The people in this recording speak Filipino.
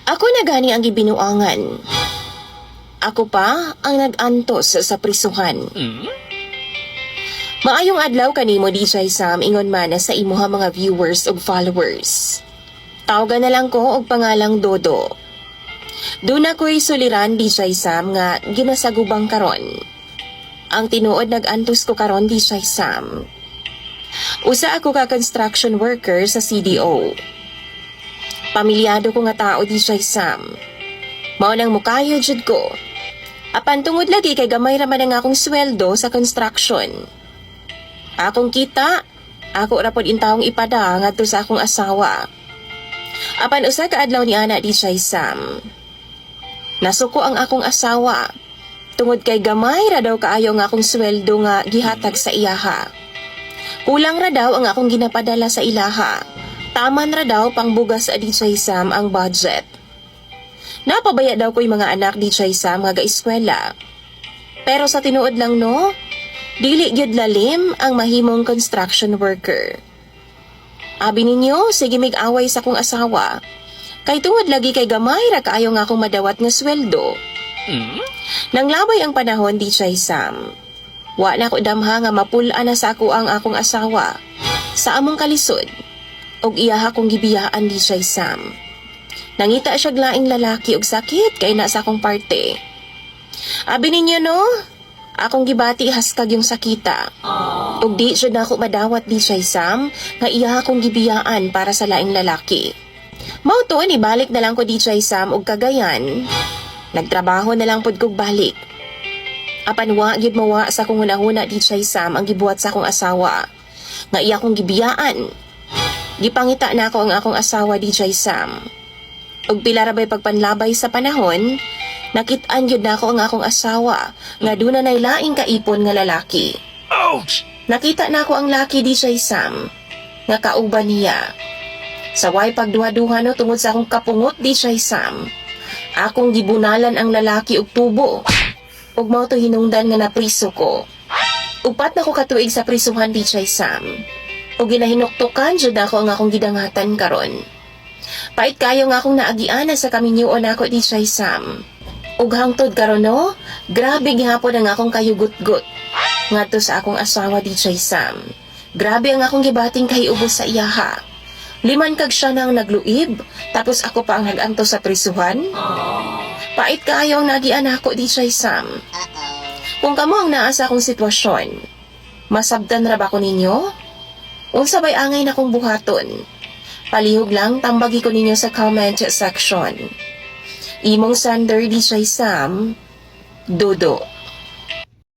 Ako na gani ang gibinuangan. Ako pa ang nag-antos sa prisuhan. Maayong adlaw kanimo DJ Sam, ingon man sa imuha mga viewers ug followers. Tawagan na lang ko og pangalang Dodo. Duna ko'y suliran DJ Sam nga ginasagubang karon. Ang tinuod nag-antos ko karon DJ Sam. Usa ako ka construction worker sa CDO. Pamilyado ko nga tao DJ Sam. Mao nang mukayo jud ko. Apan tungod lagi kay gamay ra man ang akong sweldo sa construction. Akong kita, ako ra pod intawong ipada ngadto sa akong asawa. Apan usa ka adlaw ni ana DJ Sam. Nasuko ang akong asawa. Tungod kay gamay ra daw kaayo nga akong sweldo nga gihatag sa iyaha. Kulang ra daw ang akong ginapadala sa ilaha. Taman ra daw pang bugas sa DJ Sam ang budget. Napabaya daw ko'y mga anak DJ Sam nga gaeskwela. Pero sa tinuod lang no, dili gyud lalim ang mahimong construction worker. Abi ninyo, sige mig-away sa kong asawa. Kay tungod lagi kay gamay ra kaayo nga akong madawat nga sweldo. Nang labay ang panahon DJ Sam, wa na ko damha nga mapul-an na sa ako ang akong asawa sa among kalisod. Og iyaha kong gibiyaan DJ Sam. Nangita siya laing lalaki og sakit kay na sa akong parte. Abi ninyo no, akong gibati haskag yung sakita. Og di siya na ako madawat DJ Sam nga iyaha kong gibiyaan para sa laing lalaki. Mao to ni balik na lang ko DJ Sam og Cagayan. Nagtrabaho na lang pod kog balik. Apan wa gyud mawa sa akong hunahuna DJ Sam ang gibuhat sa akong asawa. Nga iya kong gibiyaan. Gipangita na ako ang akong asawa DJ Sam. Og pila ra bay pagpanlabay sa panahon, nakit-an gyud na ako ang akong asawa nga duna nay laing kaipon nga lalaki. Ouch! Nakita na ako ang laki DJ Sam nga kauban niya. Sa way pagduha-duha no tungod sa akong kapungot DJ Sam, akong gibunalan ang lalaki og tubo. Ug mao to hinungdan nga napriso ko. Upat na ko katuig sa prisuhan DJ Sam. O ginahinuktukan jud ako ang akong gidangatan karon. Pait kayo nga akong naagiana sa kaminyuon ako DJ Sam. Ug hangtod karon no, grabe gihapon ang akong kayugot-gut ngadto sa akong asawa DJ Sam. Grabe ang akong gibating kahiubos sa iyaha. 5 kag siya nang nagluib, tapos ako pa ang naganto sa prisuhan. Pait kayo ang nagiana ako DJ Sam. Kung kamo ang naa sa akong sitwasyon, masabdan ra ba ko ninyo? Unsa bay angay na kong buhaton? Palihog lang, tambagi ko ninyo sa comment section. Imong Sander DJ Sam, Dodo.